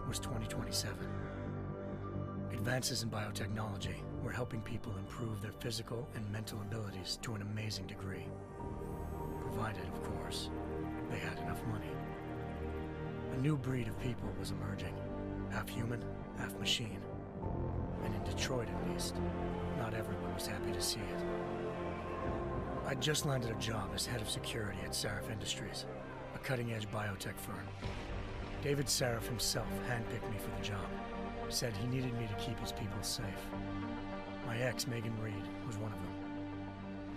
was 2027. Advances in biotechnology were helping people improve their physical and mental abilities to an amazing degree. Provided, of course, they had enough money. A new breed of people was emerging, half human, half machine. And in Detroit, at least, not everyone was happy to see it. I'd just landed a job as head of security at SHAREf Industries, a cutting-edge biotech firm. David Sarif himself handpicked me for the job, said he needed me to keep his people safe. My ex, Megan Reed, was one of them.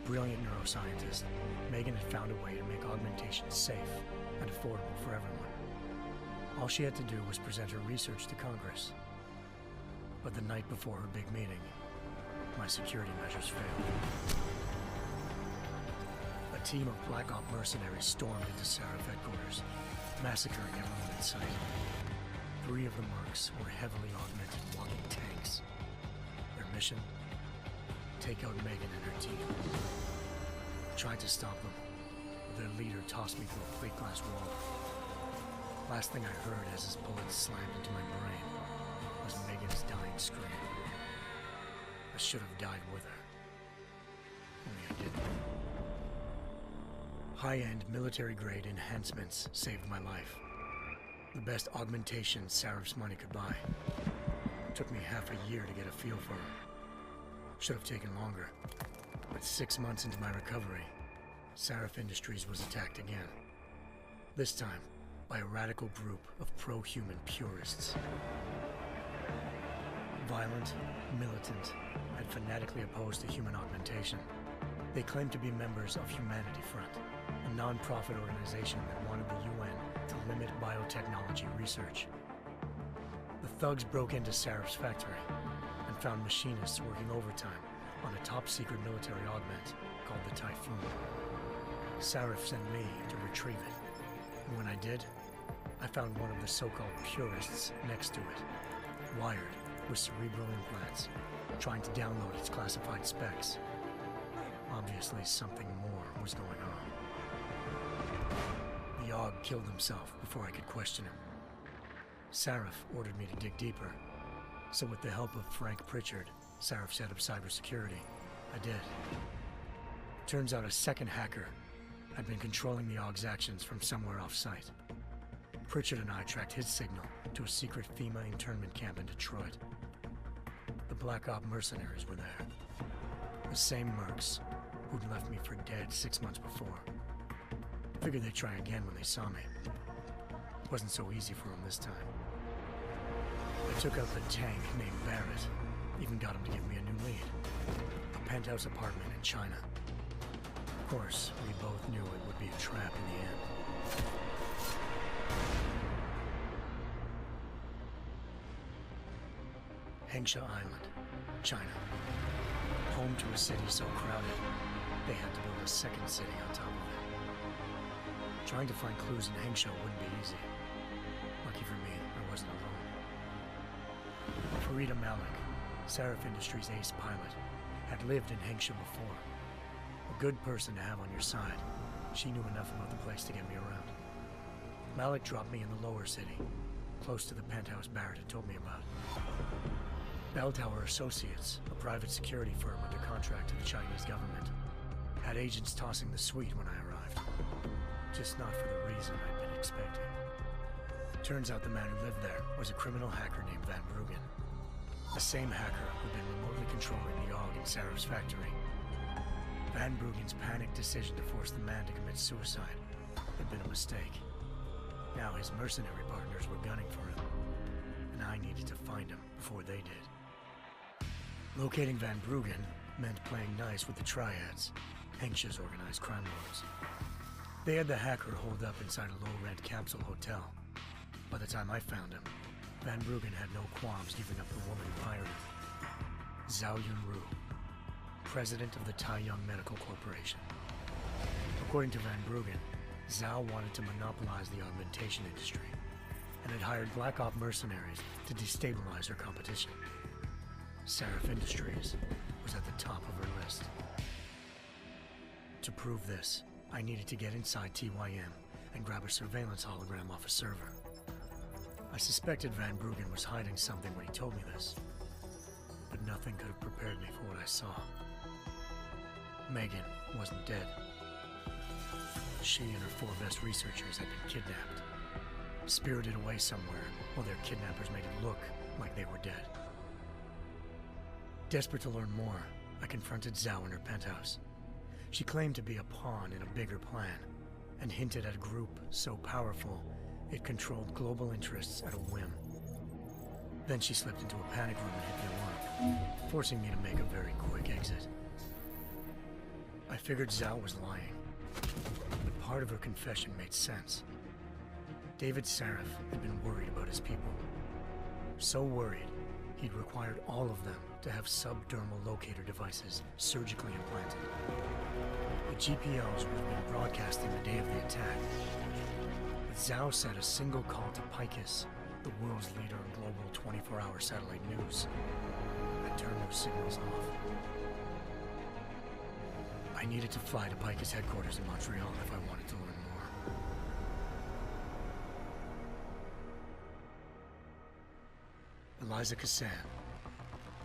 Brilliant neuroscientist, Megan had found a way to make augmentation safe and affordable for everyone. All she had to do was present her research to Congress. But the night before her big meeting, my security measures failed. A team of Black Op mercenaries stormed into SHAREf headquarters, massacring everyone in sight. 3 of the mercs were heavily augmented walking tanks. Their mission? Take out Megan and her team. I tried to stop them, but their leader tossed me through a plate glass wall. Last thing I heard as his bullets slammed into my brain was Megan's dying scream. I should have died with her. Only I didn't. High-end military-grade enhancements saved my life. The best augmentation SHAREf's money could buy. It took me half a year to get a feel for her. Should have taken longer. But 6 months into my recovery, SHAREf Industries was attacked again. This time, by a radical group of pro-human purists. Violent, militant, and fanatically opposed to human augmentation. They claimed to be members of Humanity Front, a non-profit organization that wanted the UN to limit biotechnology research. The thugs broke into SHAREf's factory and found machinists working overtime on a top-secret military augment called the Typhoon. SHAREf sent me to retrieve it, and when I did, I found one of the so-called purists next to it, wired with cerebral implants, trying to download its classified specs. Obviously, something more was going on. The AUG killed himself before I could question him. SHAREf ordered me to dig deeper, so with the help of Frank Pritchard, SHAREf's head of cybersecurity, I did. Turns out a second hacker had been controlling the AUG's actions from somewhere off-site. Pritchard and I tracked his signal to a secret FEMA internment camp in Detroit. The Black Op mercenaries were there. The same mercs who'd left me for dead 6 months before. Figured they'd try again when they saw me. It wasn't so easy for them this time. I took out the tank named Barrett, even got him to give me a new lead. A penthouse apartment in China. Of course, we both knew it would be a trap in the end. Hengsha Island, China. Home to a city so crowded, they had to build a second city on top of it. Trying to find clues in Hengsha wouldn't be easy. Lucky for me, I wasn't alone. Farida Malik, SHAREf Industries' ace pilot, had lived in Hengsha before. A good person to have on your side. She knew enough about the place to get me around. Malik dropped me in the lower city, close to the penthouse Barrett had told me about. Bell Tower Associates, a private security firm under contract to the Chinese government, had agents tossing the suite when I arrived. Just not for the reason I'd been expecting. Turns out the man who lived there was a criminal hacker named Van Bruggen. The same hacker who'd been remotely controlling the AUG in SHAREf's factory. Van Bruggen's panicked decision to force the man to commit suicide had been a mistake. Now his mercenary partners were gunning for him, and I needed to find him before they did. Locating Van Bruggen meant playing nice with the Triads, Hengsha's organized crime lords. They had the hacker holed up inside a low-rent capsule hotel. By the time I found him, Van Bruggen had no qualms giving up the woman who hired him. Zhao Yunru, president of the Taiyang Medical Corporation. According to Van Bruggen, Zhao wanted to monopolize the augmentation industry and had hired Black Op mercenaries to destabilize her competition. SHAREf Industries was at the top of her list. To prove this, I needed to get inside TYM and grab a surveillance hologram off a server. I suspected Van Bruggen was hiding something when he told me this, but nothing could have prepared me for what I saw. Megan wasn't dead. She and her 4 best researchers had been kidnapped, spirited away somewhere while their kidnappers made it look like they were dead. Desperate to learn more, I confronted Zhao in her penthouse. She claimed to be a pawn in a bigger plan, and hinted at a group so powerful it controlled global interests at a whim. Then she slipped into a panic room and hit the alarm, forcing me to make a very quick exit. I figured Zhao was lying, but part of her confession made sense. David Saref had been worried about his people. So worried, he'd required all of them to have subdermal locator devices surgically implanted. The GPOs would have been broadcasting the day of the attack. But Zhao said a single call to Picus, the world's leader in global 24-hour satellite news, had turned those signals off. I needed to fly to Picus headquarters in Montreal if I wanted to learn more. Eliza Cassan,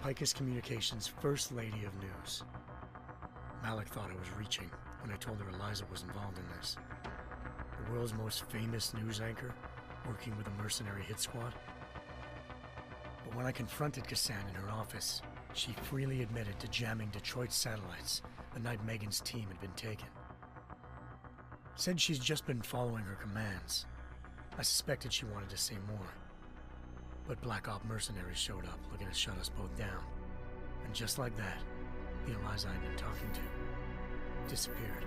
Picus Communications' First Lady of News. Malik thought I was reaching when I told her Eliza was involved in this. The world's most famous news anchor, working with a mercenary hit squad. But when I confronted Cassan in her office, she freely admitted to jamming Detroit's satellites the night Megan's team had been taken. Said she's just been following her commands. I suspected she wanted to say more. But Black Op mercenaries showed up looking to shut us both down. And just like that, the Eliza I'd been talking to disappeared.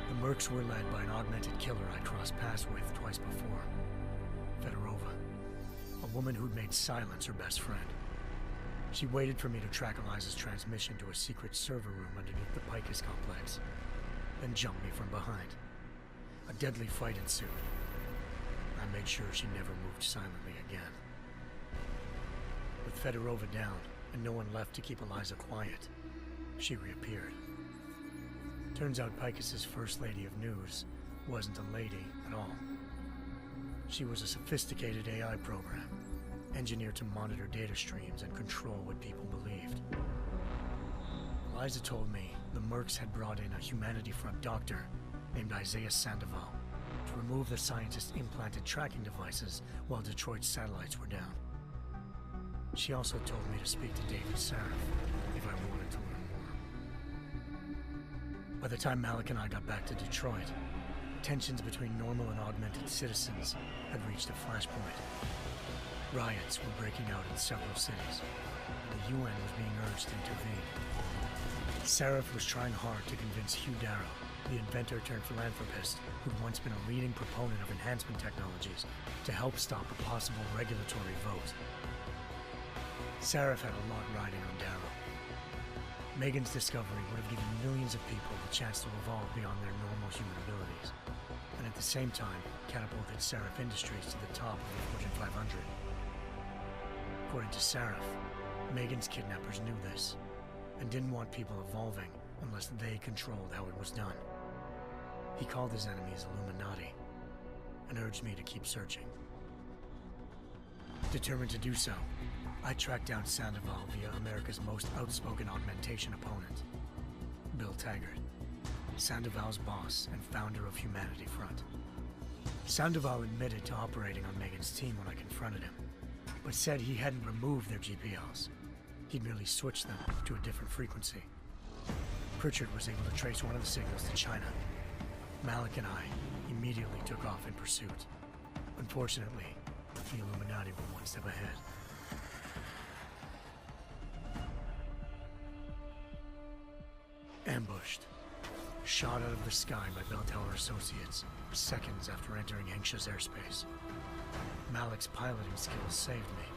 The Mercs were led by an augmented killer I crossed paths with twice before, Fedorova, a woman who'd made silence her best friend. She waited for me to track Eliza's transmission to a secret server room underneath the Picus complex, then jumped me from behind. A deadly fight ensued. I made sure she never moved silently again. With Fedorova down and no one left to keep Eliza quiet, she reappeared. Turns out Picus's First Lady of News wasn't a lady at all. She was a sophisticated AI program, engineered to monitor data streams and control what people believed. Eliza told me the Mercs had brought in a Humanity Front doctor named Isaiah Sandoval to remove the scientist's implanted tracking devices while Detroit's satellites were down. She also told me to speak to David Saref if I wanted to learn more. By the time Malik and I got back to Detroit, tensions between normal and augmented citizens had reached a flashpoint. Riots were breaking out in several cities, and the UN was being urged to intervene. Saref was trying hard to convince Hugh Darrow, the inventor turned philanthropist who'd once been a leading proponent of enhancement technologies, to help stop a possible regulatory vote. Saref had a lot riding on Darrow. Megan's discovery would have given millions of people the chance to evolve beyond their normal human abilities, and at the same time catapulted Saref Industries to the top of the Fortune 500. According to Saref, Megan's kidnappers knew this, and didn't want people evolving unless they controlled how it was done. He called his enemies Illuminati, and urged me to keep searching. Determined to do so, I tracked down Sandoval via America's most outspoken augmentation opponent, Bill Taggart, Sandoval's boss and founder of Humanity Front. Sandoval admitted to operating on Megan's team when I confronted him, but said he hadn't removed their GPLs. He'd merely switched them to a different frequency. Pritchard was able to trace one of the signals to China. Malik and I immediately took off in pursuit. Unfortunately, the Illuminati were one step ahead. Ambushed. Shot out of the sky by Bell Tower Associates, seconds after entering Hengsha's airspace. Malik's piloting skills saved me.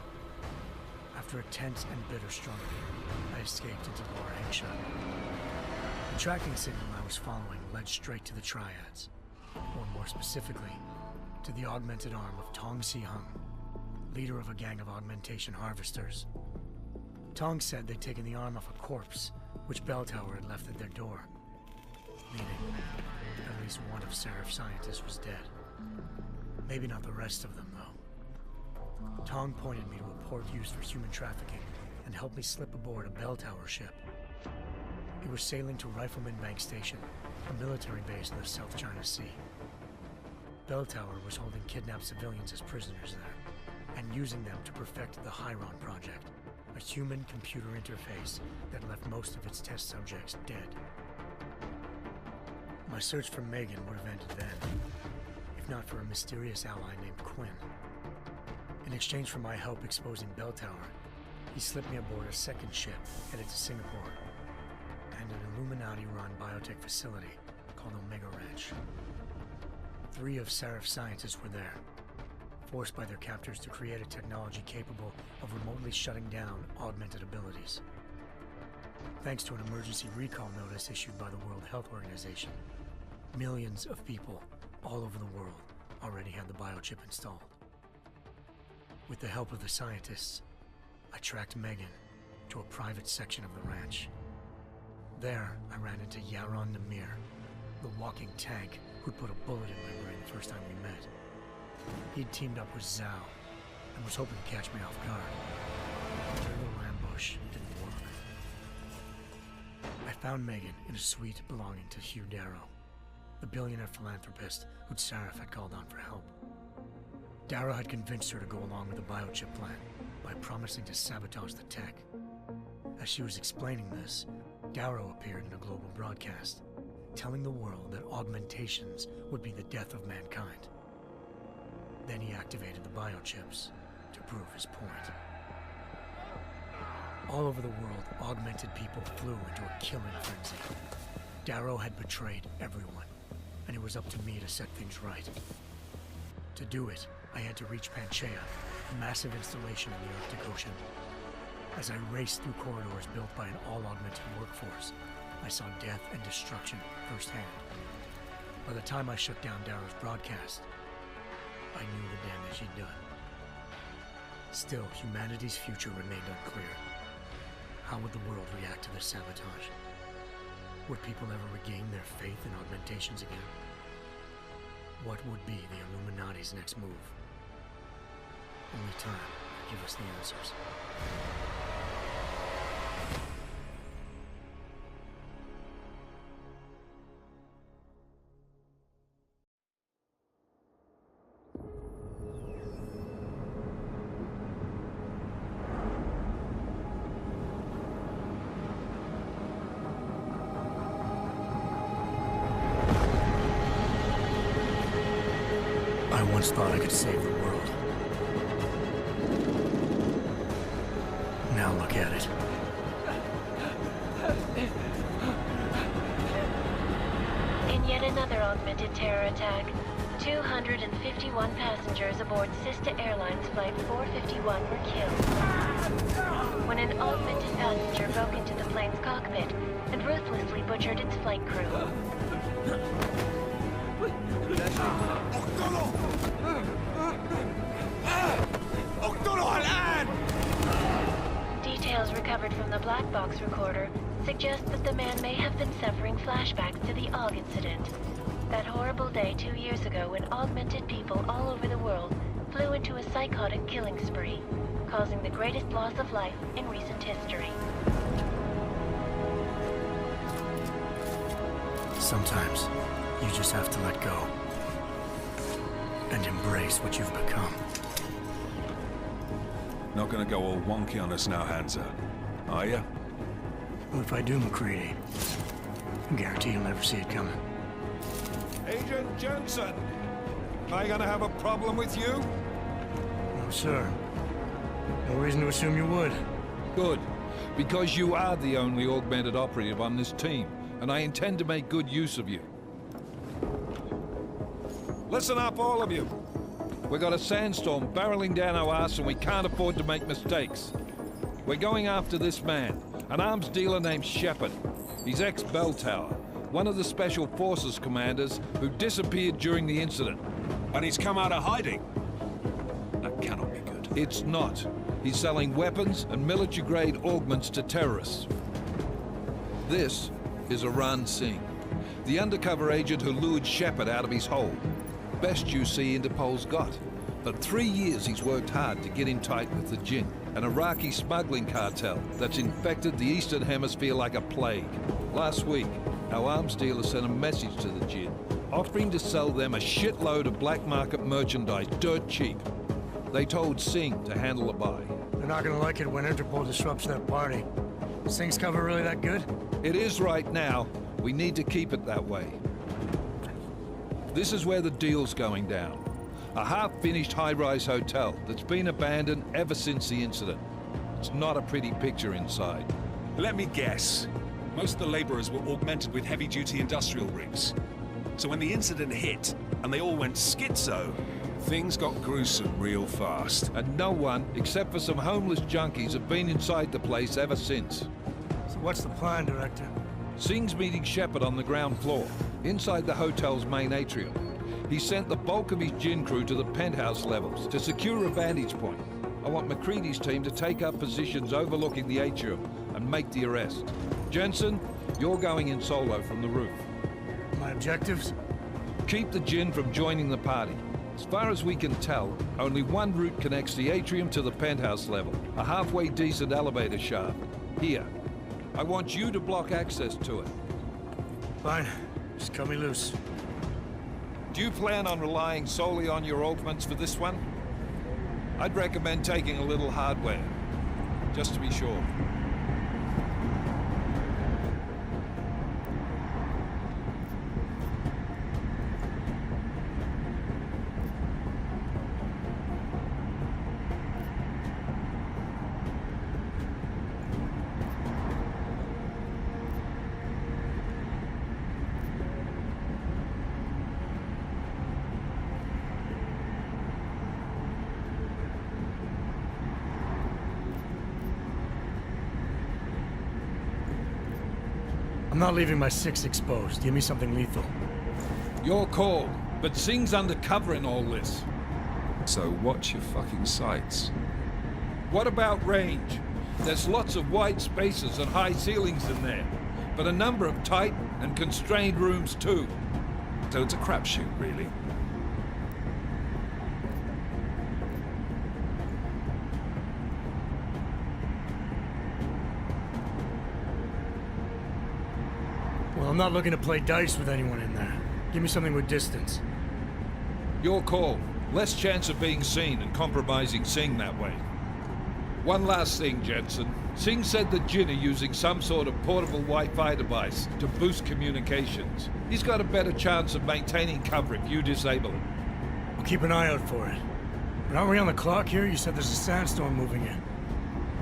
After a tense and bitter struggle, I escaped into Lower Hengsha. The tracking signal I was following led straight to the Triads, or more specifically, to the augmented arm of Tong Si-hung, leader of a gang of augmentation harvesters. Tong said they'd taken the arm off a corpse, which Bell Tower had left at their door, meaning at least one of Saref's scientists was dead. Maybe not the rest of them, though. Tong pointed me to a port used for human trafficking and helped me slip aboard a bell tower ship. It was sailing to Rifleman Bank Station, a military base in the South China Sea. Bell Tower was holding kidnapped civilians as prisoners there, and using them to perfect the Chiron Project, a human-computer interface that left most of its test subjects dead. My search for Megan would have ended then, if not for a mysterious ally named Quinn. In exchange for my help exposing Bell Tower, he slipped me aboard a second ship headed to Singapore, and an Illuminati-run biotech facility called Omega Ranch. 3 of SHAREf's scientists were there, forced by their captors to create a technology capable of remotely shutting down augmented abilities. Thanks to an emergency recall notice issued by the World Health Organization, millions of people all over the world already had the biochip installed. With the help of the scientists, I tracked Megan to a private section of the ranch. There, I ran into Yaron Namir, the walking tank who'd put a bullet in my brain the first time we met. He'd teamed up with Zhao and was hoping to catch me off guard. Their little ambush didn't work. I found Megan in a suite belonging to Hugh Darrow, the billionaire philanthropist who SHAREf had called on for help. Darrow had convinced her to go along with the biochip plan by promising to sabotage the tech. As she was explaining this, Darrow appeared in a global broadcast, telling the world that augmentations would be the death of mankind. Then he activated the biochips to prove his point. All over the world, augmented people flew into a killing frenzy. Darrow had betrayed everyone, and it was up to me to set things right. To do it, I had to reach Panchaea, a massive installation in the Arctic Ocean. As I raced through corridors built by an all-augmented workforce, I saw death and destruction firsthand. By the time I shut down Darrow's broadcast, I knew the damage he'd done. Still, humanity's future remained unclear. How would the world react to this sabotage? Would people ever regain their faith in augmentations again? What would be the Illuminati's next move? Only time will give us the answers. I once thought I could save the world. Now look at it. In yet another augmented terror attack, 251 passengers aboard Sister Airlines Flight 451 were killed when an augmented passenger broke into the plane's cockpit and ruthlessly butchered its flight crew. Details recovered from the black box recorder suggest that the man may have been suffering flashbacks to the AUG incident. That horrible day 2 years ago when augmented people all over the world flew into a psychotic killing spree, causing the greatest loss of life in recent history. Sometimes, you just have to let go and embrace what you've become. Not gonna go all wonky on us now, Hansa, are you? Well, if I do, McCready, I guarantee you'll never see it coming. Agent Jensen, am I gonna have a problem with you? No, sir. No reason to assume you would. Good, because you are the only augmented operative on this team, and I intend to make good use of you. Listen up, all of you. We've got a sandstorm barreling down our arse and we can't afford to make mistakes. We're going after this man, an arms dealer named Shepard. He's ex-Bell Tower, one of the Special Forces commanders who disappeared during the incident. And he's come out of hiding. That cannot be good. It's not. He's selling weapons and military-grade augments to terrorists. This is Iran Singh, the undercover agent who lured Shepard out of his hole. Best you see Interpol's got. For 3 years he's worked hard to get in tight with the Jinn, an Iraqi smuggling cartel that's infected the Eastern Hemisphere like a plague. Last week, our arms dealer sent a message to the Jinn, offering to sell them a shitload of black market merchandise dirt cheap. They told Singh to handle the buy. They're not gonna like it when Interpol disrupts their party. Singh's cover really that good? It is right now. We need to keep it that way. This is where the deal's going down. A half-finished high-rise hotel that's been abandoned ever since the incident. It's not a pretty picture inside. Let me guess. Most of the laborers were augmented with heavy-duty industrial rigs. So when the incident hit, and they all went schizo, things got gruesome real fast. And no one, except for some homeless junkies, have been inside the place ever since. So what's the plan, Director? Singh's meeting Shepard on the ground floor, inside the hotel's main atrium. He sent the bulk of his Jinn crew to the penthouse levels to secure a vantage point. I want McCready's team to take up positions overlooking the atrium and make the arrest. Jensen, you're going in solo from the roof. My objectives? Keep the Jinn from joining the party. As far as we can tell, only one route connects the atrium to the penthouse level, a halfway decent elevator shaft. Here. I want you to block access to it. Fine. Just cut me loose. Do you plan on relying solely on your augments for this one? I'd recommend taking a little hardware, just to be sure. I'm not leaving my six exposed. Give me something lethal. Your call, but Singh's undercover in all this. So watch your fucking sights. What about range? There's lots of wide spaces and high ceilings in there, but a number of tight and constrained rooms too. So it's a crapshoot, really. Well, I'm not looking to play dice with anyone in there. Give me something with distance. Your call. Less chance of being seen and compromising Singh that way. One last thing, Jensen. Singh said the Jinn are using some sort of portable Wi-Fi device to boost communications. He's got a better chance of maintaining cover if you disable it. I'll keep an eye out for it. But aren't we on the clock here? You said there's a sandstorm moving in.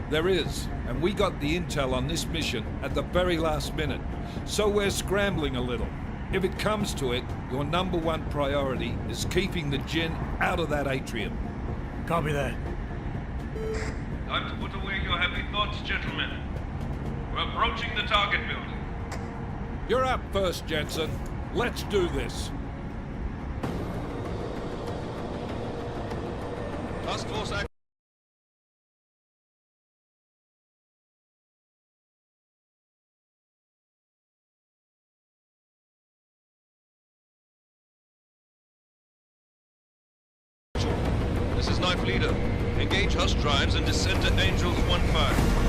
There is, and we got the intel on this mission at the very last minute, so we're scrambling a little. If it comes to it, your #1 priority is keeping the Jinn out of that atrium. Copy that. Time to put away your heavy thoughts, gentlemen. We're approaching the target building. You're up first, Jensen. Let's do this. Task Force action. This is Knife Leader. Engage Hush drives and descend to Angels 1-5.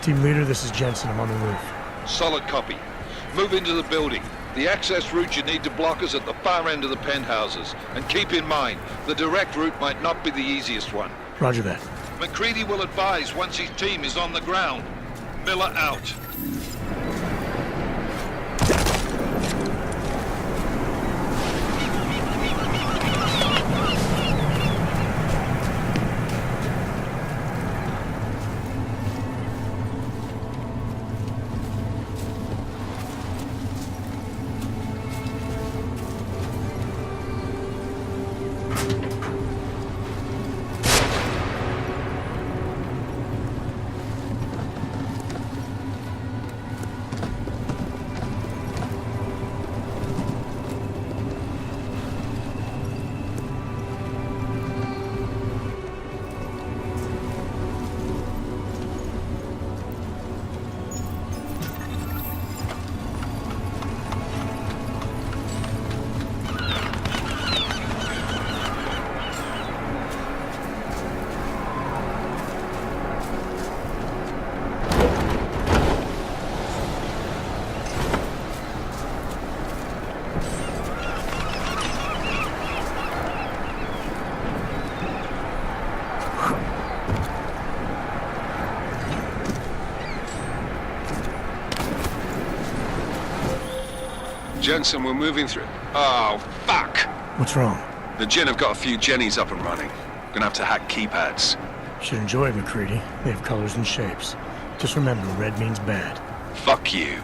Team leader, this is Jensen. I'm on the roof. Solid copy. Move into the building. The access route you need to block is at the far end of the penthouses. And keep in mind, the direct route might not be the easiest one. Roger that. McCready will advise once his team is on the ground. Miller out. Jensen, we're moving through. Oh, fuck! What's wrong? The Jinn have got a few Jennies up and running. Gonna have to hack keypads. Should enjoy it, McCready. They have colors and shapes. Just remember, red means bad. Fuck you.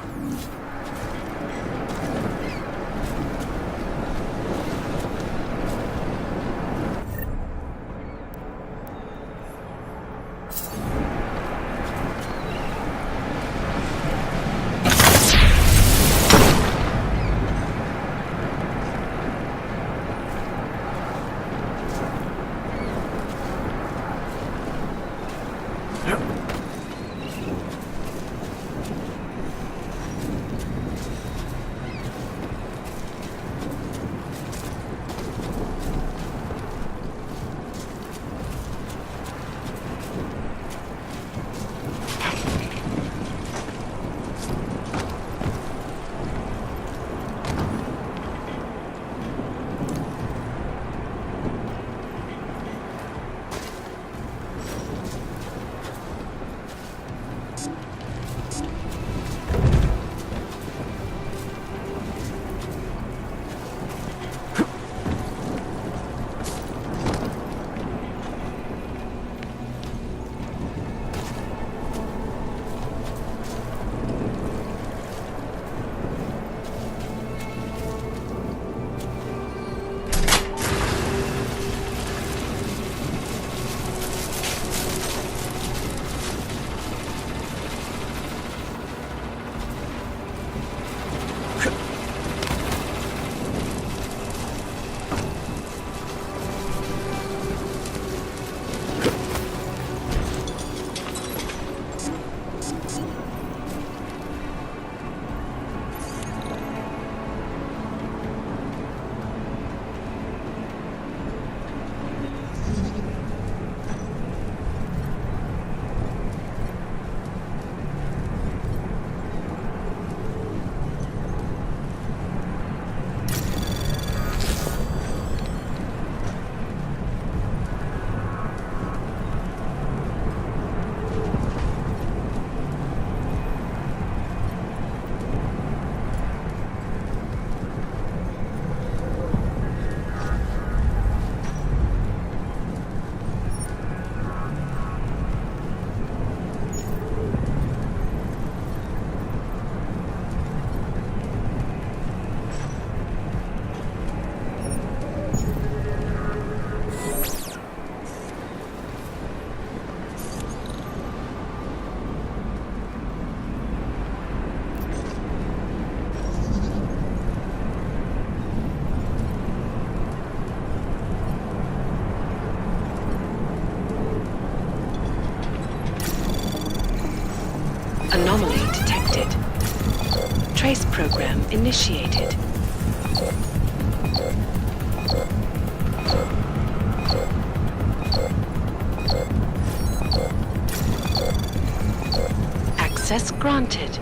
Anomaly detected. Trace program initiated. Access granted.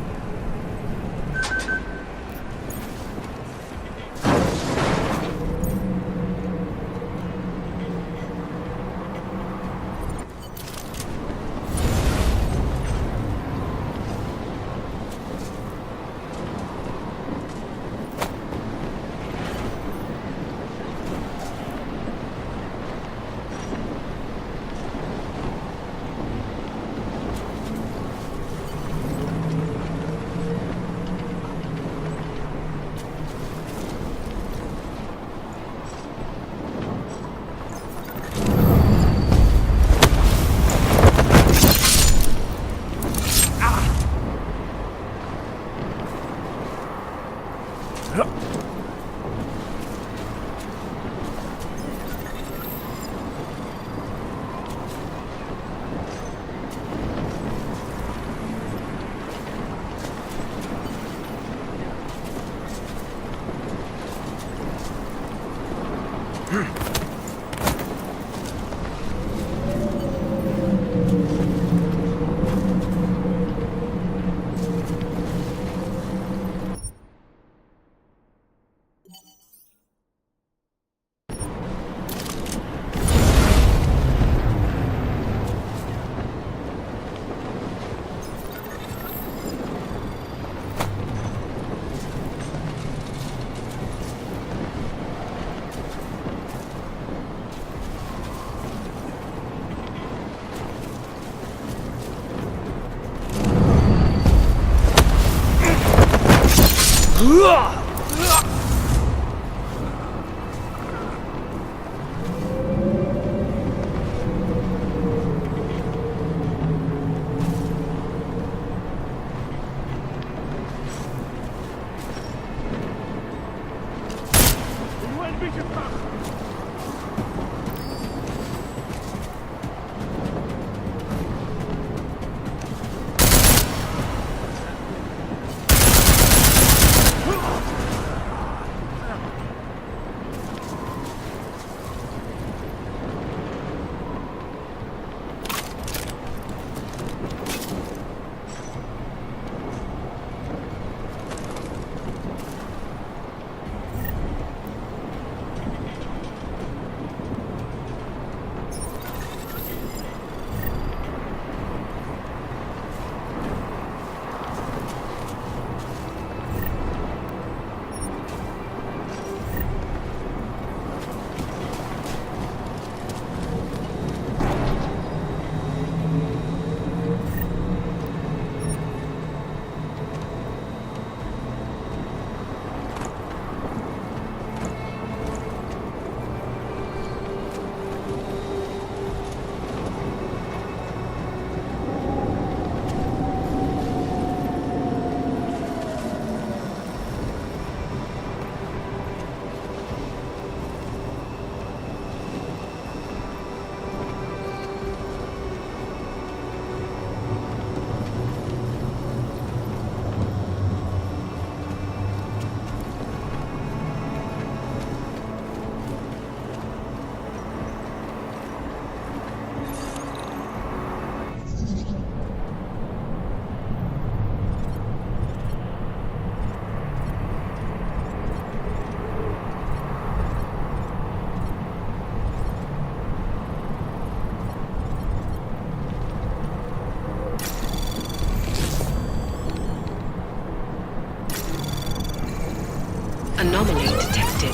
Anomaly detected.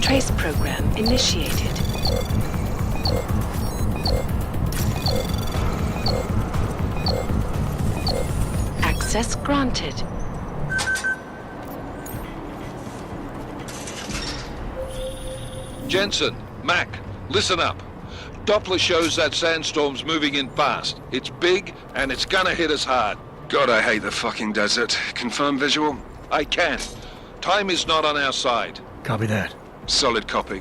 Trace program initiated. Access granted. Jensen, Mac, listen up. Doppler shows that sandstorm's moving in fast. It's big, and it's gonna hit us hard. God, I hate the fucking desert. Confirm visual? I can't. Time is not on our side. Copy that. Solid copy.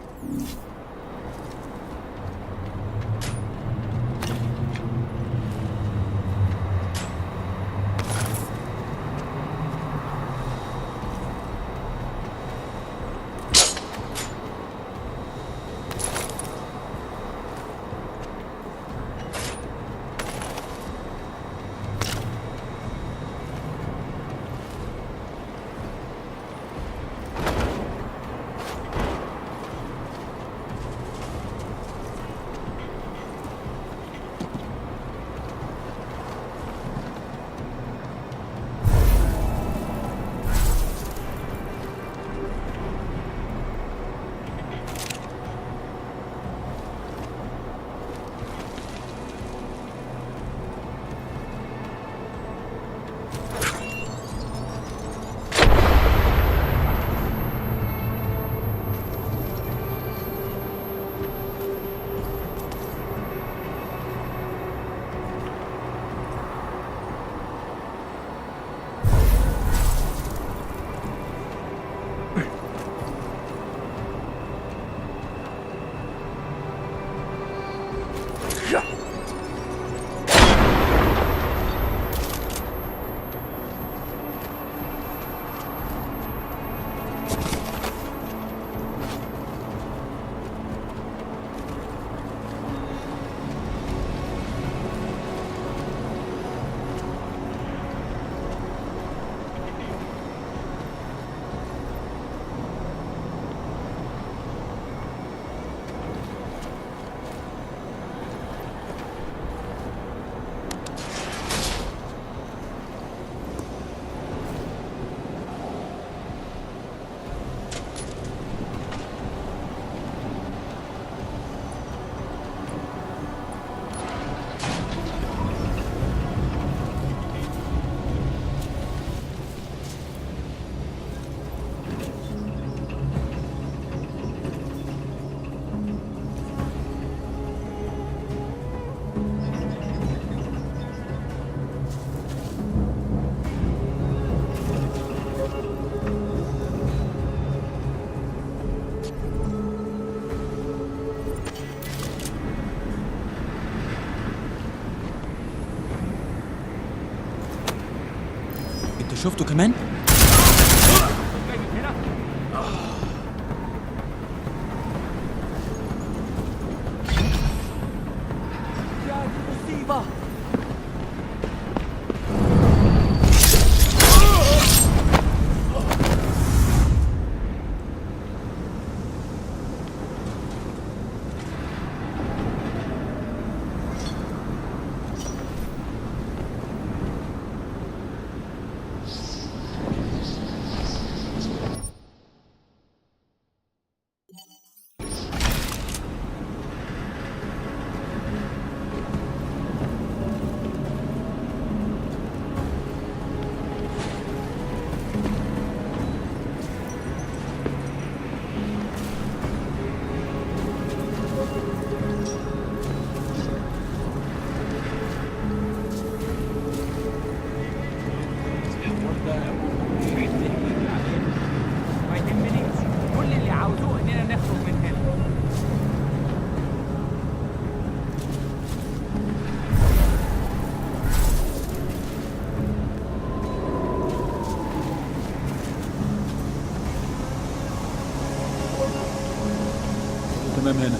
شفته كمان؟ تمام هنا.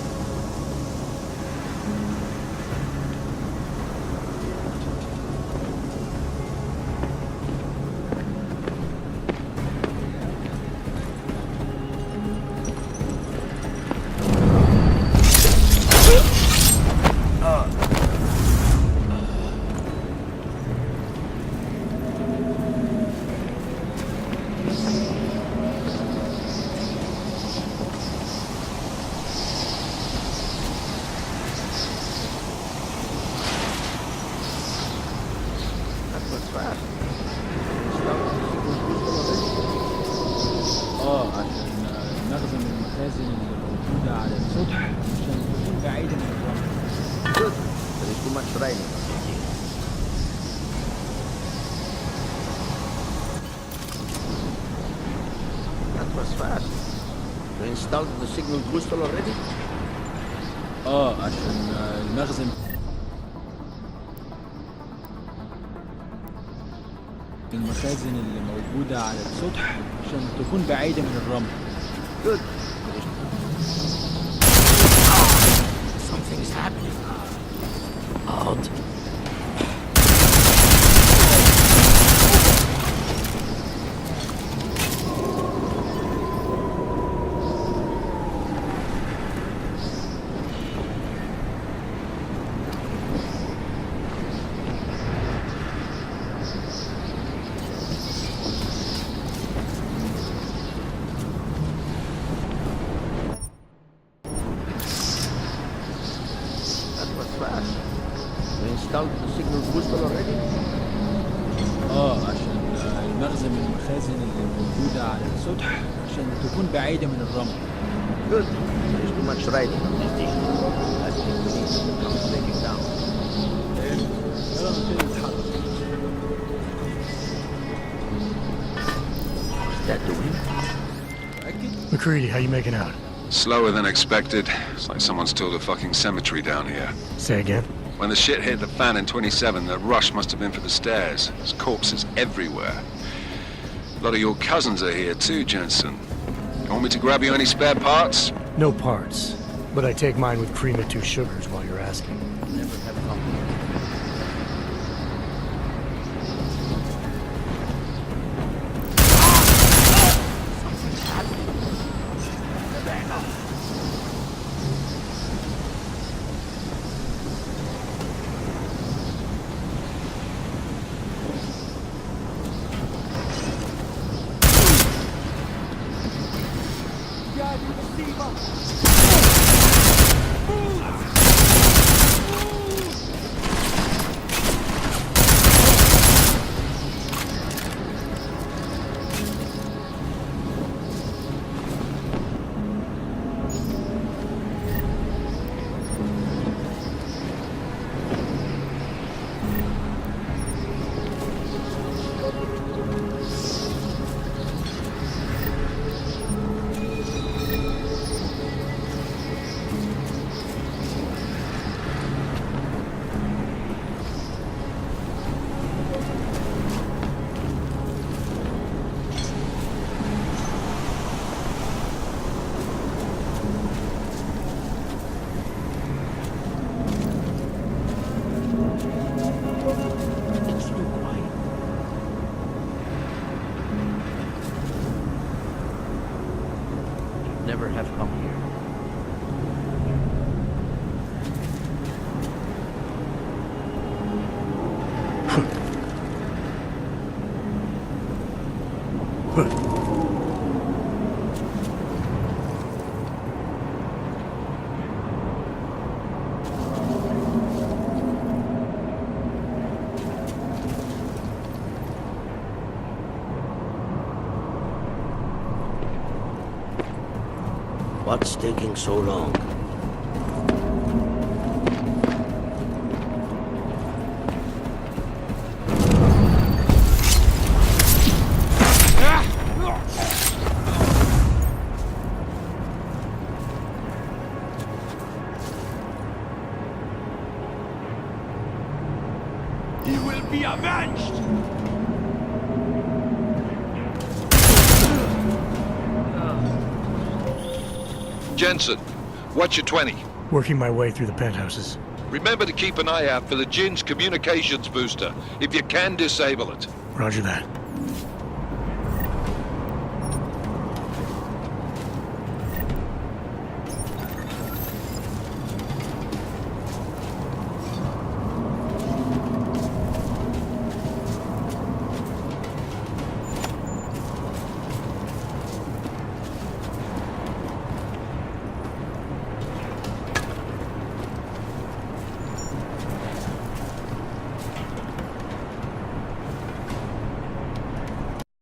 Installed the signal booster already? عشان المخزن المخازن اللي موجودة على السطح عشان تكون بعيدة من الرمل. Good. Something is happening. Odd. عشان المخزن من المخازن اللي موجودة على السطح عشان تكون بعيدة من الرمل. Good. There's too much riding on this thing. I think we need to come take it down. What's that doing? McCready, how you making out? Slower than expected. It's like someone's tilled a fucking cemetery down here. Say again? When the shit hit the fan in 27, the rush must have been for the stairs. There's corpses everywhere. A lot of your cousins are here too, Jensen. You want me to grab you any spare parts? No parts, but I take mine with cream and 2 sugars while you're asking. Never have company. never have come here. What's taking so long? He will be avenged! Jensen, what's your 20? Working my way through the penthouses. Remember to keep an eye out for the Jin's communications booster. If you can, disable it. Roger that.